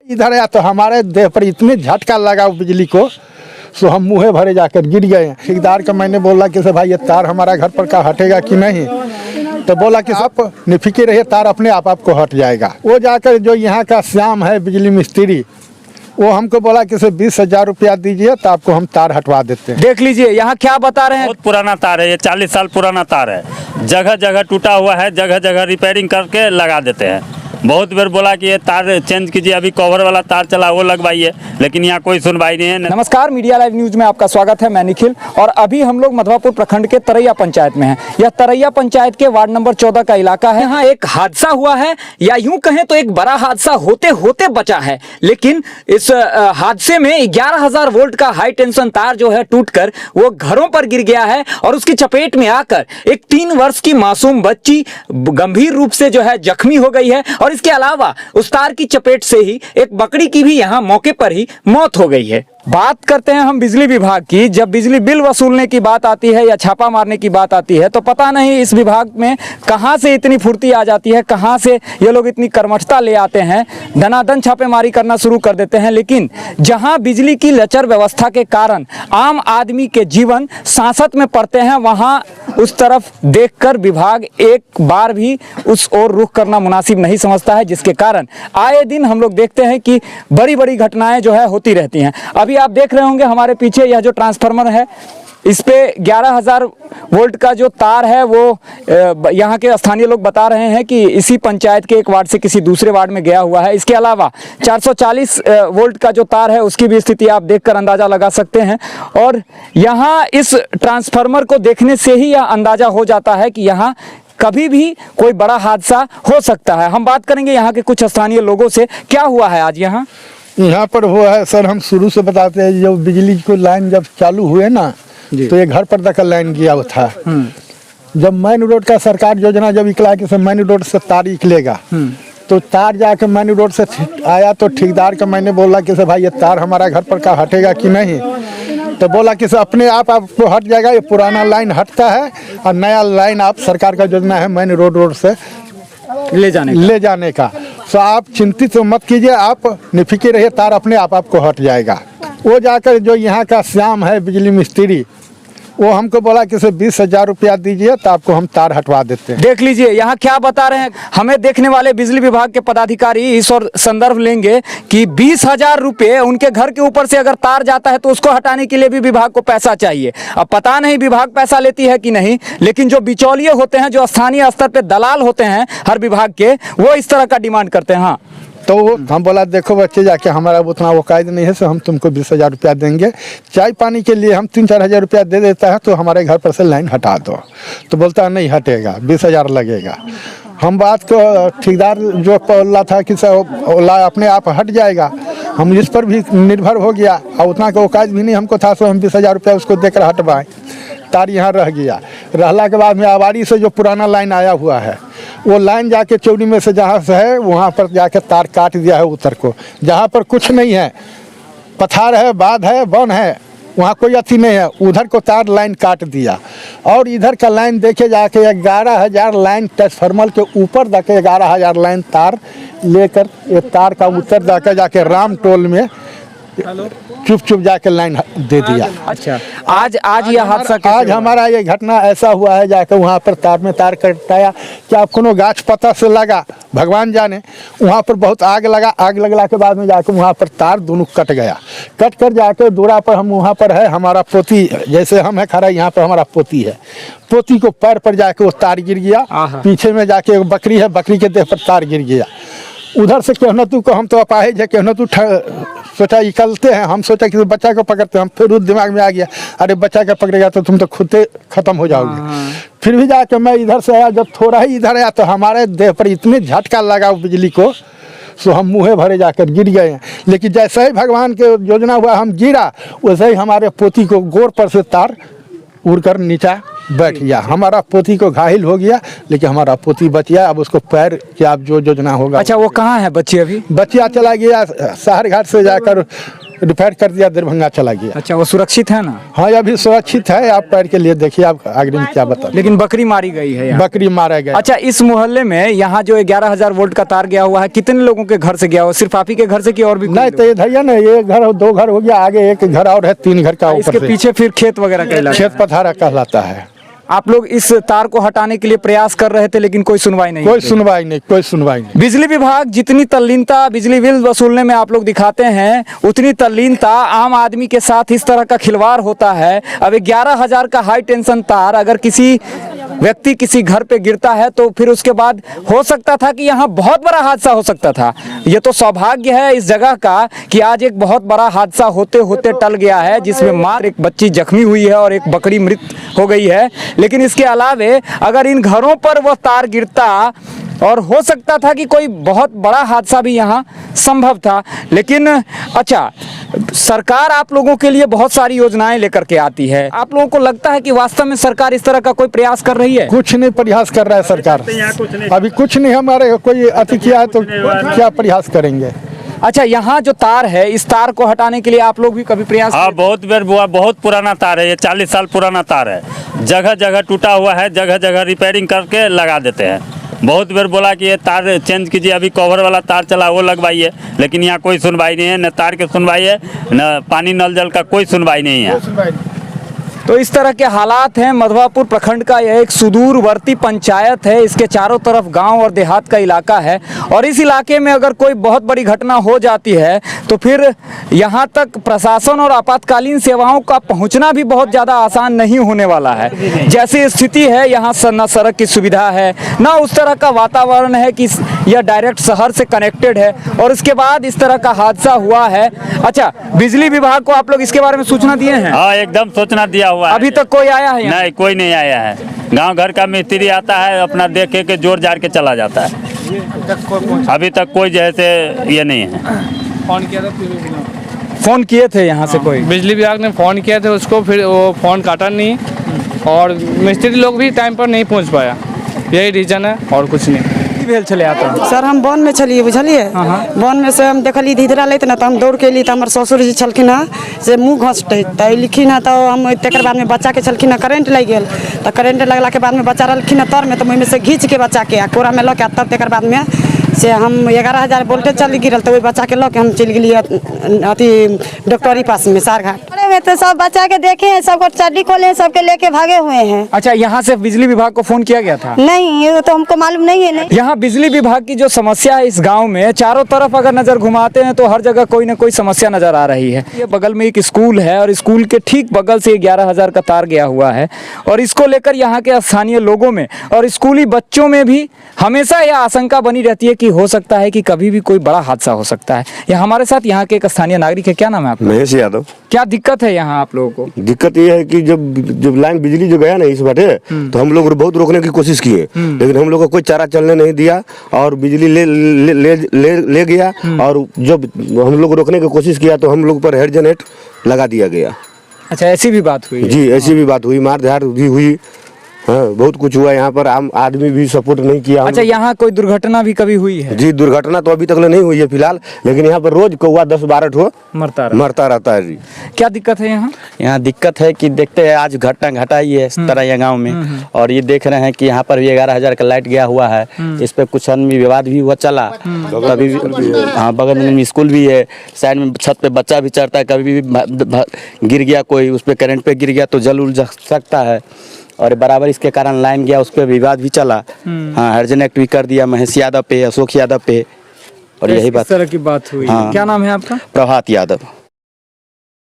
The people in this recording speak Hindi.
इधर आया तो हमारे देह पर इतने झटका लगा बिजली को, सो हम मुँहे भरे जाकर गिर गए। ठेकेदार का मैंने बोला कि भाई ये तार हमारा घर पर का हटेगा कि नहीं, तो बोला कि आप निफिके रहिए, तार अपने आप आपको हट जाएगा। वो जाकर जो यहाँ का श्याम है बिजली मिस्त्री, वो हमको बोला कि 20,000 रुपया दीजिए तो आपको हम तार हटवा देते हैं। देख लीजिए यहाँ क्या बता रहे हैं। बहुत पुराना तार है ये, 40 साल पुराना तार है। जगह जगह टूटा हुआ है, जगह जगह रिपेयरिंग करके लगा देते हैं। बहुत बार बोला कि ये तार चेंज कीजिए, अभी कवर वाला तार चला वो लगवाइए, लेकिन यहाँ कोई सुनवाई नहीं है। नमस्कार, मीडिया लाइव न्यूज में आपका स्वागत है। मैं निखिल और अभी हम लोग मधवापुर प्रखंड के तरैया पंचायत में हैं। यह तरैया पंचायत के वार्ड नंबर 14 का इलाका है। यहाँ एक हादसा हुआ है, या यूं कहें तो एक बड़ा हादसा होते होते बचा है। लेकिन इस हादसे में 11,000 वोल्ट का हाई टेंशन तार जो है टूटकर वो घरों पर गिर गया है और उसकी चपेट में आकर एक 3 वर्ष की मासूम बच्ची गंभीर रूप से जो है जख्मी हो गई है। और इसके अलावा उस तार की चपेट से ही एक बकरी की भी यहाँ मौके पर ही मौत हो गई है। बात करते हैं हम बिजली विभाग की। जब बिजली बिल वसूलने की बात आती है या छापा मारने की बात आती है तो पता नहीं इस विभाग में कहां से इतनी फुर्ती आ जाती है, कहां से ये लोग इतनी कर्मठता ले आते हैं, धनाधन छापेमारी करना शुरू कर देते हैं। लेकिन जहां बिजली की लचर व्यवस्था के कारण आम आदमी के जीवन सांसत में पड़ते हैं, वहां उस तरफ देखकर विभाग एक बार भी उस ओर रुख करना मुनासिब नहीं समझता है, जिसके कारण आए दिन हम लोग देखते हैं कि बड़ी बड़ी घटनाएं जो है होती रहती हैं। अभी आप देख रहे होंगे हमारे पीछे यह जो ट्रांसफार्मर है, इस पे 11,000 वोल्ट का जो तार है वो यहाँ के स्थानीय लोग बता रहे हैं कि इसी पंचायत के एक वार्ड से किसी दूसरे वार्ड में गया हुआ है। इसके अलावा 440 वोल्ट का जो तार है उसकी भी स्थिति आप देखकर अंदाजा लगा सकते हैं। और यहाँ इस ट्रांसफार्मर को देखने से ही यह अंदाजा हो जाता है कि यहाँ कभी भी कोई बड़ा हादसा हो सकता है। हम बात करेंगे यहाँ के कुछ स्थानीय लोगों से, क्या हुआ है आज यहाँ पर हुआ है। सर हम शुरू से बताते हैं, जब बिजली को लाइन जब चालू हुए ना तो ये घर पर तक लाइन गया था। जब मेन रोड का सरकार योजना जब निकला कि मेन रोड से तार निकलेगा, तो तार जाके मेन रोड से आया तो ठेकेदार का मैंने बोला कि भाई ये तार हमारा घर पर का हटेगा कि नहीं, तो बोला कि अपने आप आपको हट जाएगा। ये पुराना लाइन हटता है और नया लाइन आप सरकार का योजना है मेन रोड से ले जाने का। तो आप चिंतित मत कीजिए, आप निफिके रहिए, तार अपने आप आपको हट जाएगा। वो जाकर जो यहाँ का श्याम है बिजली मिस्त्री, वो हमको बोला कि 20,000 रुपया दीजिए तो आपको हम तार हटवा देते हैं। देख लीजिए यहाँ क्या बता रहे हैं। हमें देखने वाले बिजली विभाग के पदाधिकारी इस और संदर्भ लेंगे कि 20,000 रुपये उनके घर के ऊपर से अगर तार जाता है तो उसको हटाने के लिए भी विभाग को पैसा चाहिए। अब पता नहीं विभाग पैसा लेती है कि नहीं, लेकिन जो बिचौलिए होते हैं, जो स्थानीय स्तर पर दलाल होते हैं हर विभाग के, वो इस तरह का डिमांड करते हैं। हाँ, तो हम बोला देखो बच्चे, जाके हमारा उतना औकात नहीं है, सो हम तुमको 20,000 रुपया देंगे। चाय पानी के लिए हम 3-4 हज़ार रुपया दे देता है, तो हमारे घर पर से लाइन हटा दो। तो बोलता है नहीं हटेगा, 20,000 लगेगा। हम बात को ठेकेदार जो बोला था कि सर अपने आप हट जाएगा, हम इस पर भी निर्भर हो गया और उतना का औकात भी नहीं हमको था, सो हम 20,000 रुपया उसको देकर हटवाएँ। तार यहाँ रह गया। रहला के बाद में आबादी से जो पुराना लाइन आया हुआ है, वो लाइन जाके चौड़ी में से जहाँ से है वहाँ पर जाके तार काट दिया है उत्तर को। जहाँ पर कुछ नहीं है, पत्थर है, बाध है, वन है, वहाँ कोई अथी नहीं है, उधर को तार लाइन काट दिया। और इधर का लाइन देखे जाके 11,000 लाइन ट्रांसफार्मर के ऊपर जाके 11,000 लाइन तार लेकर ये तार का उत्तर जाके राम टोल में चुप जाके लाइन दे दिया। अच्छा, आज यह हादसा, आज हमारा ये घटना ऐसा हुआ है, जाकर वहाँ पर तार में तार कटाया। क्या कोनो गाछ पत्ता से लगा, भगवान जाने। वहाँ पर बहुत आग लगा, आग लगला के बाद में जाकर वहाँ पर तार दोनों कट गया। कट कर जाकर दूरा पर हम वहाँ पर है हमारा पोती, जैसे हम है खड़ा, यहाँ पर हमारा पोती है। पोती को पैर पर जाके वो तार गिर गया। पीछे में जाके एक बकरी है, बकरी के देह पर तार गिर गया। उधर से कहनतू को हम तो अपाहिज है, कहनतू सोचा निकलते हैं। हम सोचा कि बच्चा को पकड़ते हैं, हम फिर दिमाग में आ गया अरे बच्चा का पकड़ेगा तो तुम तो खुद खत्म हो जाओगे। फिर भी जाके मैं इधर से आया, जब थोड़ा ही इधर आया तो हमारे देह पर इतने झटका लगा बिजली को, सो हम मुँहे भरे जाकर गिर गए। लेकिन जैसे ही भगवान के योजना हुआ हम गिरा, वैसे ही हमारे पोती को गोर पर से तार उड़कर नीचा बैठ गया। हमारा पोती को घायल हो गया, लेकिन हमारा पोती बच गया। अब उसको पैर की आप जो योजना होगा। अच्छा, वो कहाँ है बच्ची? अभी बच्चिया चला गया शहर घाट से जाकर रिपेयर कर दिया, दरभंगा चला गया। अच्छा, वो सुरक्षित है ना? हाँ, अभी सुरक्षित है। आप पैर के लिए देखिए, आप आगे में क्या बता। लेकिन बकरी मारी गई है यहाँ। बकरी मारा गया। अच्छा, इस मोहल्ले में यहाँ जो 11,000 वोल्ट का तार गया हुआ है, कितने लोगों के घर से गया हुआ? सिर्फ आप ही के घर से कि और भी? नहीं, तो ये धैया ना, ये घर 2 घर हो गया, आगे एक घर और है, 3 घर का इसके ऊपर से। पीछे फिर खेत वगैरह का इलाका खेत पथारा कहलाता है। आप लोग इस तार को हटाने के लिए प्रयास कर रहे थे, लेकिन कोई सुनवाई नहीं? कोई सुनवाई नहीं, कोई सुनवाई नहीं। बिजली विभाग जितनी तल्लीनता बिजली बिल वसूलने में आप लोग दिखाते हैं, उतनी तल्लीनता आम आदमी के साथ इस तरह का खिलवाड़ होता है। अब 11,000 का हाई टेंशन तार अगर किसी व्यक्ति किसी घर पे गिरता है तो फिर उसके बाद हो सकता था कि यहाँ बहुत बड़ा हादसा हो सकता था। ये तो सौभाग्य है इस जगह का कि आज एक बहुत बड़ा हादसा होते होते टल गया है, जिसमें मात्र एक बच्ची जख्मी हुई है और एक बकरी मृत हो गई है। लेकिन इसके अलावे अगर इन घरों पर वह तार गिरता और हो सकता था कि कोई बहुत बड़ा हादसा भी यहाँ संभव था। लेकिन अच्छा, सरकार आप लोगों के लिए बहुत सारी योजनाएं लेकर के आती है। आप लोगों को लगता है कि वास्तव में सरकार इस तरह का कोई प्रयास कर रही है? कुछ नहीं प्रयास कर रहा है सरकार, अभी कुछ नहीं। हमारे कोई अति किया है तो क्या प्रयास करेंगे। अच्छा, यहाँ जो तार है, इस तार को हटाने के लिए आप लोग भी कभी प्रयास? हाँ, बहुत बार हुआ। बहुत पुराना तार है ये, 40 साल पुराना तार है। जगह जगह टूटा हुआ है, जगह जगह रिपेयरिंग करके लगा देते हैं। बहुत बार बोला कि ये तार चेंज कीजिए, अभी कवर वाला तार चला वो लगवाइए, लेकिन यहाँ कोई सुनवाई नहीं है। न तार की सुनवाई है, न पानी नल जल का कोई सुनवाई नहीं है। तो इस तरह के हालात हैं। मधवापुर प्रखंड का यह एक सुदूरवर्ती पंचायत है। इसके चारों तरफ गांव और देहात का इलाका है और इस इलाके में अगर कोई बहुत बड़ी घटना हो जाती है तो फिर यहाँ तक प्रशासन और आपातकालीन सेवाओं का पहुँचना भी बहुत ज़्यादा आसान नहीं होने वाला है। जैसी स्थिति है यहाँ न सड़क की सुविधा है, ना उस तरह का वातावरण है कि यह डायरेक्ट शहर से कनेक्टेड है, और इसके बाद इस तरह का हादसा हुआ है। अच्छा, बिजली विभाग को आप लोग इसके बारे में सूचना दिए हैं? हाँ, एकदम सूचना दिया हुआ है। अभी तक कोई आया है यहाँ? नहीं, कोई नहीं आया है। गांव घर का मिस्त्री आता है, अपना देखे के जोर जार के चला जाता है। अभी तक कोई जैसे ये नहीं है। फोन किए थे यहाँ से कोई? बिजली विभाग ने फ़ोन किया था उसको, फिर वो फ़ोन काटा नहीं और मिस्त्री लोग भी टाइम पर नहीं पहुँच पाया। यही रीज़न है और कुछ नहीं। भेल चले आता सर, हम वन में छलिए, बुझलिए। वन में से हम देखली धीधरा लेते ना, तो हम दौड़ के अली तो हमारे ससुर जी छलखिन है से मुँह घसटे तो लिखिन है। तो हम तकर बाद में बच्चा के छलखिन है, करेंट लग गया। तो करेंट लगला के बाद में बच्चा रहलखिन तर में, तो मुँह में से घींच के बच्चा के कोरा में लऽ के, तब तकर बाद में से हम 11,000 वोल्टेज चल गिरल। तो वही बच्चा के लऽ के हम चल गए अथी डॉक्टरी पास में सारघाट में। तो सब बच्चा के देखे हैं, सबको चड्डी खोले, सबके लेके भागे हुए हैं। अच्छा, यहाँ से बिजली विभाग को फोन किया गया था? नहीं, ये तो हमको मालूम नहीं है। नहीं, यहाँ बिजली विभाग की जो समस्या है इस गांव में, चारों तरफ अगर नजर घुमाते हैं तो हर जगह कोई ना कोई समस्या नजर आ रही है। ये बगल में एक स्कूल है और स्कूल के ठीक बगल से 11,000 का तार गया हुआ है, और इसको लेकर यहाँ के स्थानीय लोगों में और स्कूली बच्चों में भी हमेशा यह आशंका बनी रहती है कि हो सकता है कि कभी भी कोई बड़ा हादसा हो सकता है। यह हमारे साथ यहाँ के एक स्थानीय नागरिक है। क्या नाम है आपका? महेश यादव। क्या दिक्कत है यहाँ आप लोगों को? दिक्कत ये है कि जब लाइन बिजली जो गया ना इस बाटे, तो हम लोग बहुत रोकने की कोशिश किए, लेकिन हम लोग को कोई चारा चलने नहीं दिया और बिजली ले गया। और जब हम लोग रोकने की कोशिश किया तो हम लोग पर हेड जनरेट लगा दिया गया। अच्छा, ऐसी भी बात हुई? जी, ऐसी भी बात हुई, मार धाड़ भी हुई। हाँ, बहुत कुछ हुआ यहाँ पर। आम आदमी भी सपोर्ट नहीं किया। अच्छा, यहाँ कोई दुर्घटना भी कभी हुई है? जी, दुर्घटना तो अभी तक नहीं हुई है फिलहाल, लेकिन यहाँ पर रोज कौवा 10-12 ठो मरता रहता है। जी, क्या दिक्कत है यहाँ? यहाँ दिक्कत है कि देखते हैं आज घटना घटाई है इस तरह यह गाँव में, और ये देख रहे हैं कि यहाँ पर भी 11,000 का लाइट गया हुआ है। इस पे कुछ अन्य विवाद भी हुआ चला। कभी हाँ, बगल में स्कूल भी है, साइड में छत पे बच्चा भी चढ़ता है, कभी भी गिर गया कोई, उस पर करंट पे गिर गया तो जल उल सकता है। और बराबर इसके कारण लाइन गया, उस पर विवाद भी चला। हाँ, हर्जन एक्ट भी कर दिया महेश यादव पे, अशोक यादव पे, और यही बात, इस तरह की बात हुई। हाँ। क्या नाम है आपका? प्रभात यादव।